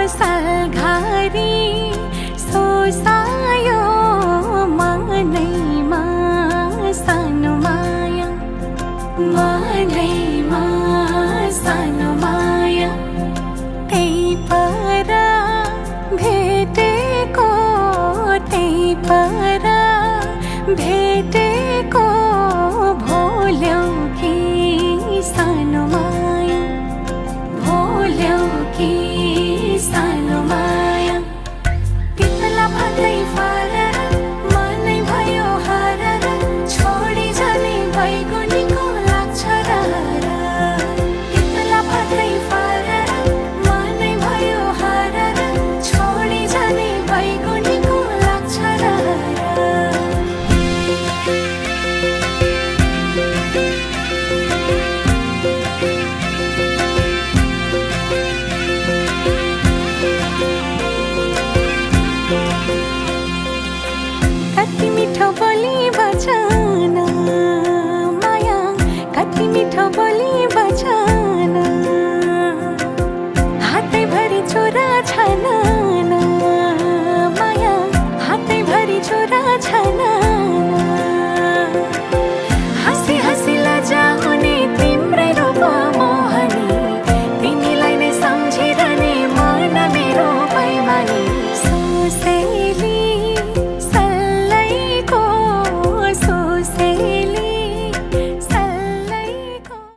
सालघारी सोसायो मनैमा सानो माया, मनैमा सानो माया। त्यही पर भेटेको, त्यही पर भेटेको भोल्यौ कि सानो माया, भोल्यौ कि सानो माया। तितला भन्दै फरर मनै भयो हरर, छोडी जाने बैगुनीको लाग्छ रहर। तितला भन्दै फरर मनै भयो हरर, छोडी जाने बैगुनीको लाग्छ रहर। कति मिठो बोली बचन माया, कति मिठो बोली बचन। हातैभरि छोरा छन् माया, हातैभरि छोरा छन्। हाँसी हाँसी लजाउने तिम्रै रूप मोहनी, तिमीलाई नै सम्झिरहने मन मेरो बैमानी। सोचे